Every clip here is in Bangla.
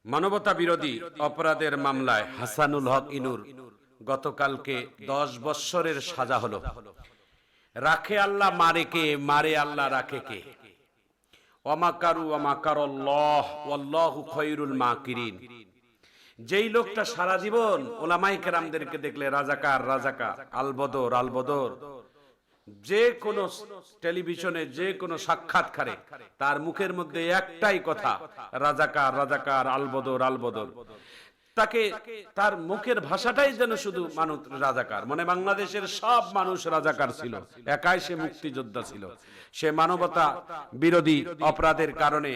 মানবতা বিরোধী অপরাধের মামলায় হাসানুল হক ইনুর গতকালকে 10 বৎসরের সাজা হলো। রাখে আল্লাহ মারে কে, মারে আল্লাহ রাখে কে? ওয়ামাকারু ওয়ামাকারাল্লাহ ওয়াল্লাহু খায়রুল মাকিরিন। যেই লোকটা সারা জীবন ওলামায়ে কেরামদেরকে দেখলে রাজাকার রাজাকার, আলবদর আলবদর, যে কোনো টেলিভিশনে যে কোনো সাক্ষাৎকারে তার মুখের মধ্যে একটাই কথা, রাজাকার রাজাকার, আলবদর আলবদর। তাকে তার মুখের ভাষাটাই যেন শুধু মানুষ রাজাকার, মানে বাংলাদেশের সব মানুষ রাজাকার ছিল, একাই সে মুক্তিযোদ্ধা ছিল। সে মানবতা বিরোধী অপরাধের কারণে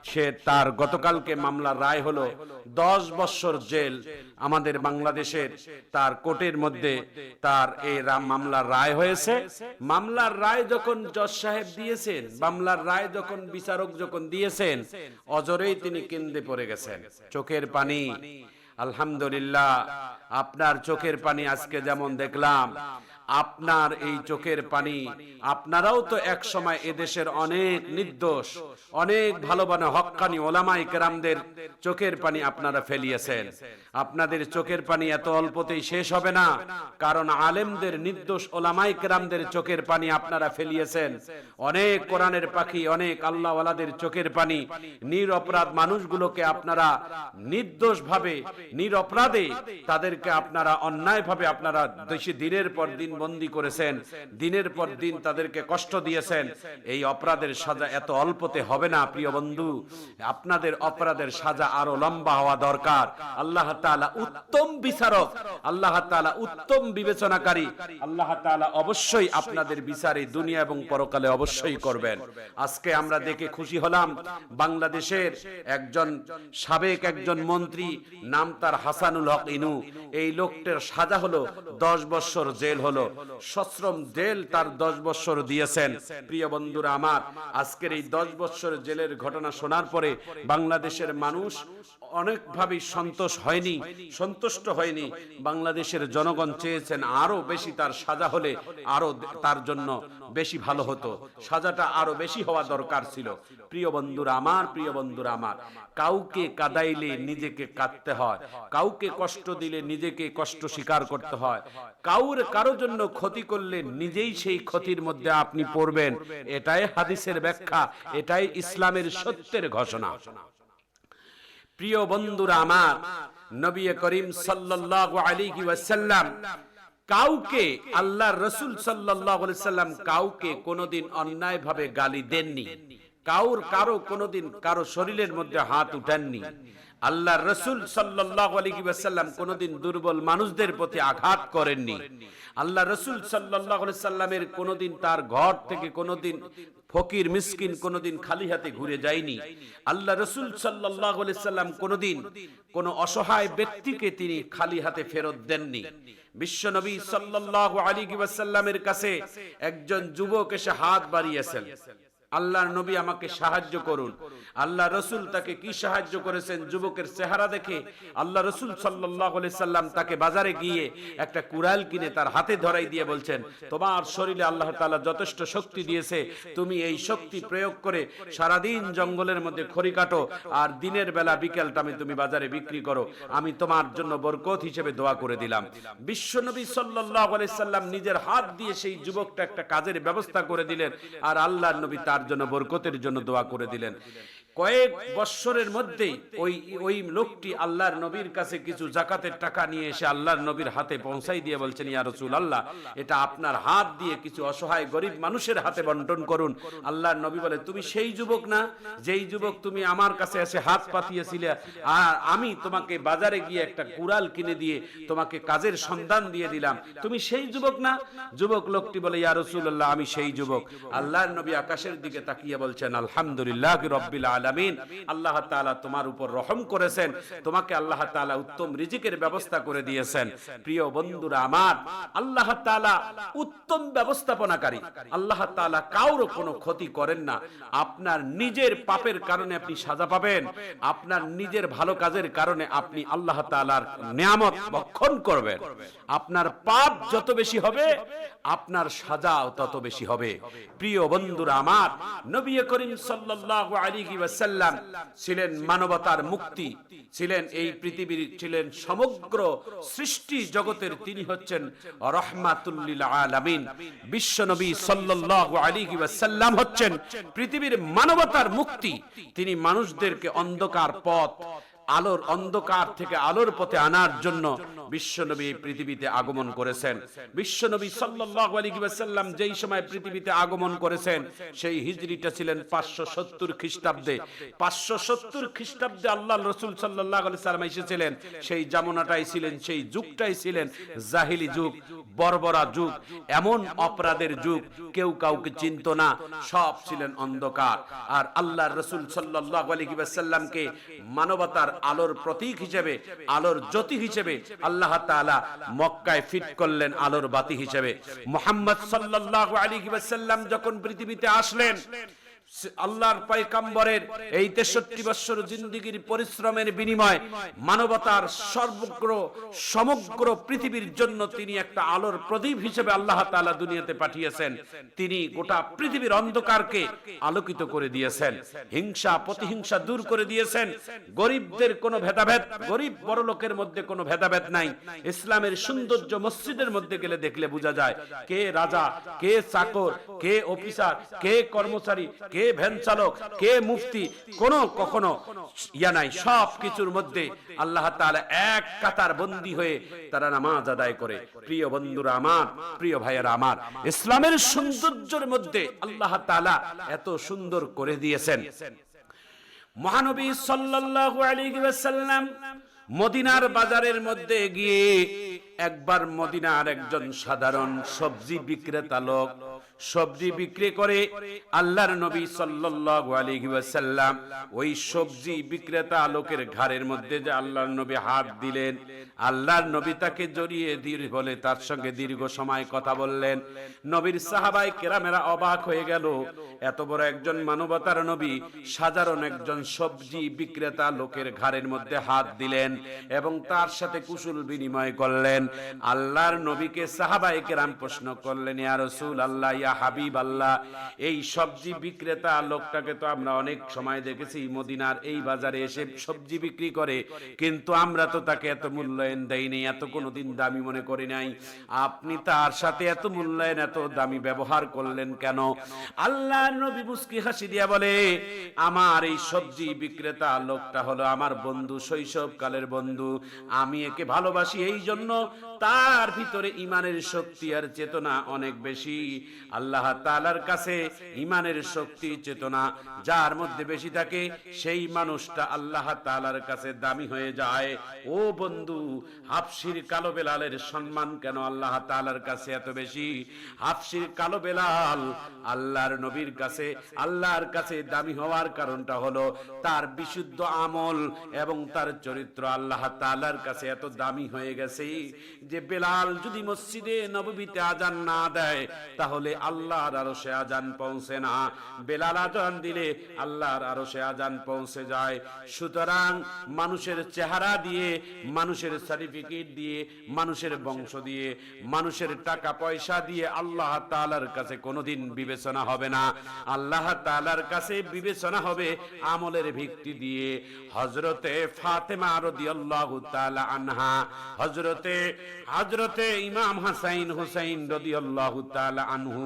সে তার গতকালকে মামলার রায় হলো 10 বৎসর জেল। আমাদের বাংলাদেশের তার কোর্টের মধ্যে তার এই মামলার রায় হয়েছে। মামলার রায় যখন জজ সাহেব দিয়েছেন, মামলার রায় যখন বিচারক যখন দিয়েছেন, অজরেই তিনি কেঁদে পড়ে গেছেন, চোখের পানি। আলহামদুলিল্লাহ, আপনার চোখের পানি আজকে যেমন দেখলাম, আপনার এই চোখের পানি, আপনারাও তো এক সময় এদেশের অনেক নির্দোষ, অনেক ভালো ভালো হক্কানি ওলামায়ে কেরামদের চোখের পানি আপনারা ফেলিয়েছেন। আপনাদের চোখের পানি এত অল্পতেই শেষ হবে না, কারণ আলেমদের, নির্দোষ ওলামায়ে কেরামদের চোখের পানি আপনারা ফেলিয়েছেন। অনেক কোরআনের পাখি, অনেক আল্লাহওয়ালাদের চোখের পানি, নিরপরাধ মানুষগুলোকে আপনারা নির্দোষভাবে, নিরপরাধে তাদেরকে আপনারা অন্যায়ভাবে আপনারা দিনের পর দিন বন্দী করেছেন, দিনের পর দিন তাদেরকে কষ্ট দিয়েছেন। এই অপরাধের সাজা এত অল্পতে হবে না প্রিয় বন্ধু, আপনাদের অপরাধের সাজা আরো লম্বা হওয়া দরকার। আল্লাহ তাআলা উত্তম বিচারক, আল্লাহ তাআলা উত্তম বিবেচনাকারী, আল্লাহ তাআলা অবশ্যই আপনাদের বিচারে দুনিয়া এবং পরকালে অবশ্যই করবেন। আজকে আমরা দেখে খুশি হলাম, বাংলাদেশের একজন সাবেক একজন মন্ত্রী, নাম তার হাসানুল হক ইনু, এই লোকটার সাজা হলো 10 বৎসর জেল হলো, সশ্রম জেল তার 10 বৎসর দিয়েছেন। প্রিয় বন্ধুরা আমার, আজকের এই 10 বৎসর জেলের ঘটনা শোনার পরে বাংলাদেশের মানুষ অনেকভাবে সন্তুষ্ট হয়নি। বাংলাদেশের জনগণ চেয়েছেন আরো বেশি তার সাজা হলে আরো তার জন্য বেশি ভালো হতো, সাজাটা আরো বেশি হওয়া দরকার ছিল। প্রিয় বন্ধুরা আমার, প্রিয় বন্ধুরা আমার, কাউকে কাঁদাইলে নিজেকে কাঁদতে হয়, কাউকে কষ্ট দিলে নিজেকে কষ্ট স্বীকার করতে হয়, কারো জন্য ক্ষতি করলে নিজেই সেই ক্ষতির মধ্যে আপনি পড়বেন। এটাই হাদিসের ব্যাখ্যা, এটাই ইসলামের সত্যের ঘোষণা। প্রিয় বন্ধুরা আমার, নবী করিম সাল্লাল্লাহু আলাইহি ওয়াসাল্লাম কাউকে, আল্লাহর রাসূল সাল্লাল্লাহু আলাইহি ওয়াসাল্লাম কাউকে কোনোদিন অন্যায়ভাবে গালি দেননি, কারো কোনোদিন কারো শরীরের মধ্যে হাত উঠাননি। আল্লাহর রাসূল সাল্লাল্লাহু আলাইহি ওয়াসাল্লাম কোনোদিন দুর্বল মানুষদের প্রতি আঘাত করেননি। আল্লাহ রাসূল সাল্লাল্লাহু আলাইহি সাল্লামের কোনোদিন তার ঘর থেকে কোনোদিন ফকির মিসকিন কোনোদিন খালি হাতে ঘুরে যায়নি। আল্লাহ রাসূল সাল্লাল্লাহু আলাইহি সাল্লাম কোনোদিন কোন অসহায় ব্যক্তিকে তিনি খালি হাতে ফেরত দেননি। বিশ্বনবী সাল্লাল্লাহু আলাইহি ওয়াসাল্লামের কাছে একজন যুবক এসে হাত বাড়িয়েছেন, আল্লাহর নবী আমাকে সাহায্য করুন। আল্লাহ রাসূল তাকে কি সাহায্য করেছেন? যুবকের চেহারা দেখে আল্লাহ রাসূল সাল্লাল্লাহু আলাইহি সাল্লাম তাকে বাজারে গিয়ে একটা কুড়াল কিনে তার হাতে ধরাই দিয়ে বলছেন, তোমার শরীরে আল্লাহ তাআলা যথেষ্ট শক্তি দিয়েছে, তুমি এই শক্তি প্রয়োগ করে সারাদিন জঙ্গলের মধ্যে খড়ি কাটো, আর দিনের বেলা বিকেল টাইমে তুমি বাজারে বিক্রি করো, আমি তোমার জন্য বরকত হিসেবে দোয়া করে দিলাম। বিশ্বনবী সাল্লাল্লাহু আলাইহি সাল্লাম নিজের হাত দিয়ে সেই যুবকটা একটা কাজের ব্যবস্থা করে দিলেন, আর আল্লাহর নবী তার জন্য বরকতের জন্য দোয়া করে দিলেন। কয়েক বৎসরের মধ্যেই ওই লোকটি আল্লাহর নবীর কাছে কিছু যাকাতের টাকা নিয়ে এসে আল্লাহর নবীর হাতে পৌঁছাই দিয়ে বলছেন, ইয়া রাসূলুল্লাহ, এটা আপনার হাত দিয়ে কিছু অসহায় গরিব মানুষের হাতে বন্টন করুন। আল্লাহর নবী বলে, তুমি সেই যুবক না যেই যুবক তুমি আমার কাছে এসে হাত পাতিয়েছিলে, আর আমি তোমাকে বাজারে গিয়ে একটা কুড়াল কিনে দিয়ে তোমাকে কাজের সন্ধান দিয়ে দিলাম, তুমি সেই যুবক না? যুবক লোকটি বলে, ইয়া রাসূলুল্লাহ, আমি সেই যুবক। আল্লাহর নবী আকাশের দিকে তাকিয়ে বলছেন, আলহামদুলিল্লাহি রাব্বিল আলামিন, আল্লাহ তাআলা তোমার উপর রহম করেছেন, তোমাকে আল্লাহ তাআলা উত্তম রিজিকের ব্যবস্থা করে দিয়েছেন। প্রিয় বন্ধুরা আমার, আল্লাহ তাআলা উত্তম ব্যবস্থাপনাকারী, আল্লাহ তাআলা কারো কোনো ক্ষতি করেন না। আপনার নিজের পাপের কারণে আপনি সাজা পাবেন, আপনার নিজের ভালো কাজের কারণে আপনি আল্লাহ তাআলার নিয়ামত ভক্ষণ করবেন। আপনার পাপ যত বেশি হবে আপনার সাজাও তত বেশি হবে। প্রিয় বন্ধুরা আমার, নবী করিম সাল্লাল্লাহু আলাইহি ওয়াসাল্লাম ওয়াসাল্লাম ছিলেন মানবতার মুক্তি, ছিলেন এই পৃথিবীর, ছিলেন সমগ্র সৃষ্টি জগতের, তিনি হচ্ছেন রাহমাতুল লিল আলামিন। বিশ্ব নবী সাল্লাল্লাহু আলাইহি ওয়াসাল্লাম হচ্ছেন পৃথিবীর মানবতার মুক্তি। তিনি মানুষদেরকে অন্ধকার পথ, আলোর অন্ধকার থেকে আলোর পথে আনার জন্য বিশ্বনবী পৃথিবীতে আগমন করেছেন। বিশ্বনবী সাল্লাল্লাহু আলাইহি ওয়াসাল্লাম যেই সময় পৃথিবীতে আগমন করেছেন সেই হিজরিটা ছিলেন 570 খ্রিস্টাব্দে। 570 খ্রিস্টাব্দে আল্লাহর রাসূল সাল্লাল্লাহু আলাইহি সাল্লাম এসেছিলেন। সেই জামানাটাই ছিলেন, সেই যুগটাই ছিলেন জাহিলি যুগ, বর্বরা যুগ, এমন অপরাধের যুগ, কেউ কাউকে চিনত না, সব ছিলেন অন্ধকার। আর আল্লাহর রাসূল সাল্লাল্লাহু আলাইহি ওয়াসাল্লামকে মানবতার আলোর প্রতীক হিসেবে, আলোর জ্যোতি হিসেবে আল্লাহ তাআলা মক্কায় ফিট করলেন আলোর বাতি হিসেবে। মুহাম্মদ সাল্লাল্লাহু আলাইহি ওয়াসাল্লাম যখন পৃথিবীতে আসলেন, আল্লাহর পয়গম্বরের এই 63 বছর জিন্দেগীর পরিশ্রমের বিনিময়ে মানবতার সমগ্র পৃথিবীর জন্য তিনি একটা আলোর প্রদীপ হিসেবে আল্লাহ তাআলা দুনিয়াতে পাঠিয়েছেন। তিনি গোটা পৃথিবীর অন্ধকারকে আলোকিত করে দিয়েছেন, হিংসা প্রতিহিংসা দূর করে দিয়েছেন। গরিবদের কোনো ভেদাভেদ, গরিব বড় লোকের মধ্যে কোনো ভেদাভেদ নাই। ইসলামের সৌন্দর্য মসজিদের মধ্যে গেলে দেখলে বোঝা যায় কে রাজা, কে চাকর, কে অফিসার, কে কর্মচারী, কে ভ্যান চালক, কে মুফতি, কখনো ইয়া নাই। সব কিছুর মধ্যে আল্লাহ তাআলা এক কাতার বন্দী হয়ে তারা নামাজ আদায় করে। প্রিয় বন্ধুরা আমার, প্রিয় ভাইয়েরা আমার, ইসলামের সৌন্দর্যের মধ্যে আল্লাহ তাআলা এত সুন্দর করে দিয়েছেন। মহানবী সাল্লাল্লাহু আলাইহি ওয়াসাল্লাম মদিনার বাজারের মধ্যে গিয়ে একবার মদিনার একজন সাধারণ সবজি বিক্রেতা লোক সবজি বিক্রি করে, আল্লাহর নবী সাল্লাল্লাহু আলাইহি ওয়াসাল্লাম ওই সবজি বিক্রেতা লোকের ঘাড়ের মধ্যে যে আল্লাহর নবী হাত দিলেন, আল্লাহর নবী তাকে জড়িয়ে দিয়ে বলে তার সঙ্গে দীর্ঘ সময় কথা বললেন। নবীর সাহাবায়ে কেরামেরা অবাক হয়ে গেল, এত বড় একজন মানবতার নবী সাধারণ একজন সবজি বিক্রেতা লোকের ঘাড়ের মধ্যে হাত দিলেন এবং তার সাথে কুশল বিনিময় করলেন। আল্লাহর নবীকে সাহাবায়ে কেরাম প্রশ্ন করলেন, ইয়া রাসূলুল্লাহ, ইয়া হাবিব আল্লাহ, এই সবজি বিক্রেতা লোকটাকে তো আমরা অনেক সময় দেখেছি মদিনার এই বাজারে এসে সবজি বিক্রি করে, কিন্তু আমরা তো তাকে এত মূল্যায়ন দেইনি, এত কোনোদিন দামি মনে করি নাই। আপনি তার সাথে এত মূল্যায়ন, এত দামি ব্যবহার করলেন কেন? আল্লাহর নবী মুস্কি হাসি দিয়া বলে, আমার এই সবজি বিক্রেতা লোকটা হলো আমার বন্ধু, শৈশবকালের বন্ধু। আমি একে ভালোবাসি, এই জন্য তার ভিতরে ঈমানের শক্তি আর চেতনা অনেক বেশি। আল্লাহ তাআলার কাছে ঈমানের শক্তি চেতনা যার মধ্যে বেশি থাকে সেই মানুষটা আল্লাহ তাআলার কাছে দামি হয়ে যায়। ও বন্ধু, হাফসির কালো বেলালের সম্মান কেন আল্লাহ তাআলার কাছে এত বেশি? হাফসির কালো বেলাল আল্লাহর নবীর কাছে, আল্লাহর কাছে দামি হওয়ার কারণটা হলো তার বিশুদ্ধ আমল এবং তার চরিত্র আল্লাহ তাআলার কাছে এত দামি হয়ে গেছে যে বেলাল যদি মসজিদে নববীতে আজান না দেয় তাহলে আল্লাহর আরশে আজান পৌঁছে না, বেলাল আজান দিলে আল্লাহর আরশে আজান পৌঁছে যায়। সুতরাং মানুষের চেহারা দিয়ে, মানুষের সার্টিফিকেট দিয়ে, মানুষের বংশ দিয়ে, মানুষের টাকা পয়সা দিয়ে আল্লাহ তাআলার কাছে কোনোদিন বিবেচনা হবে না। আল্লাহ তাআলার কাছে বিবেচনা হবে আমলের ভিত্তি দিয়ে। হযরতে ফাতেমা রাদিয়াল্লাহু তাআলা আনহা, হযরতে ইমাম হাসান হুসাইন রাদিয়াল্লাহু তাআলা আনহু,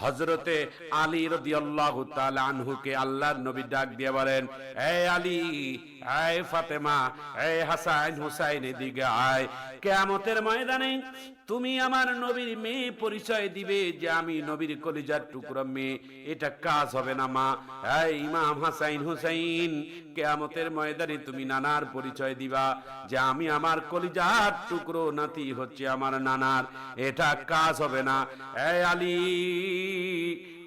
হযরতে আলী রাদিয়াল্লাহু তাআলা আনহুকে আল্লাহর নবী ডাক দিয়ে বলেন, হে আলী, হে ফাতেমা, হে হাসান হুসাইন, এদিকে আয়। কিয়ামতের ময়দানে তুমি আমার নবীর মেয়ে পরিচয় দিবে যে আমি নবীর কলিজার টুকরা মেয়ে, এটা কাজ হবে না মা। এই ইমাম হাসান হুসাইন, কিয়ামতের ময়দানে তুমি নানার পরিচয় দিবা যে আমি আমার কলিজার টুকরো নাতি হচ্ছে আমার নানার, এটা কাজ হবে না। এই আলী,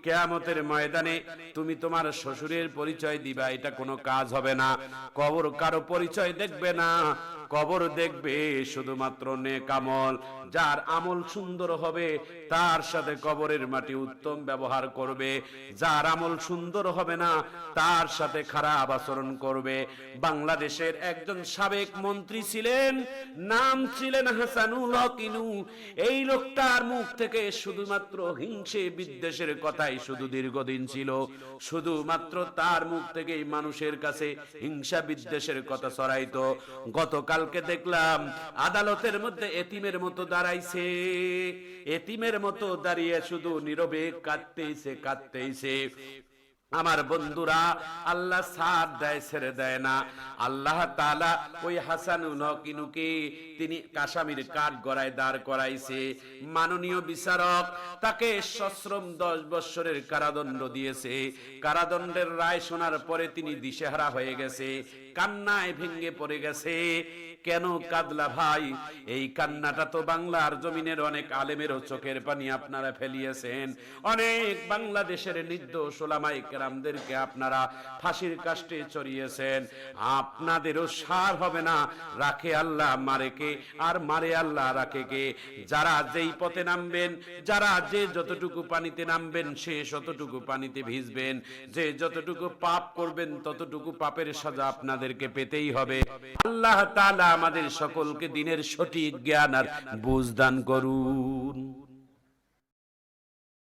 কিয়ামতের ময়দানে তুমি তোমার শ্বশুরের পরিচয় দিবা, এটা কোনো কাজ হবে না। কবর কারো পরিচয় দেখবে না, কবর দেখবে শুধুমাত্র নেক আমল। যার আমল সুন্দর হবে তার সাথে কবরের মাটি উত্তম ব্যবহার করবে, যার আমল সুন্দর হবে না তার সাথে খারাপ আচরণ করবে। বাংলাদেশের একজন সাবেক মন্ত্রী ছিলেন, নাম ছিলেন হাসানুল হক ইনু। এই লোকটার মুখ থেকে শুধুমাত্র হিংসে বিদ্বেষের কথাই শুধু দীর্ঘদিন ছিল, শুধুমাত্র তার মুখ থেকেই মানুষের কাছে হিংসা বিদ্বেষের কথা ছড়াইতো। গতকালকে দেখলাম আদালতের মধ্যে এতিমের মতো দাঁড়াইছে, এতিমের মতো দাঁড়িয়ে শুধু নীরবে কাঁদতেইছে। আমার বন্ধুরা, আল্লাহ সাথ দেয়, ছেড়ে দেয় না। আল্লাহ তাআলা ওই হাসানুল হক ইনুকে তিনি কাশামির কাঠ গড়ায় দাঁড় করাইছে। মাননীয় বিচারক তাকে সশ্রম 10 বছরের কারাদণ্ড দিয়েছে। কারাদণ্ডের রায় শোনার পরে তিনি দিশেহারা হয়ে গেছে, কান্নায় ভেঙে পড়ে গেছে। কেন কাঁদলা ভাই? এই কান্নাটা তো বাংলার জমিনের অনেক আলেমেরও চোখের পানি আপনারা ফেলিয়েছেন। অনেক বাংলাদেশের নির্দোষ ওলামায়ে কেরামদেরকে আপনারা ফাঁসির কাস্টে চড়িয়েছেন। আপনাদেরও সার হবে না। রাখে আল্লাহ মারে কে, আর মারে আল্লাহ রাখে কে। যারা যেই পথে নামবেন, যারা যে যতটুকু পানিতে নামবেন সে ততটুকু পানিতে ভিজবেন। যে যতটুকু পাপ করবেন ততটুকু পাপের সাজা আপনাদেরকে পেতেই হবে। আল্লাহ তাআলা আমাদের সকলকে দিনের সঠিক জ্ঞান আর বুঝ দান করুন।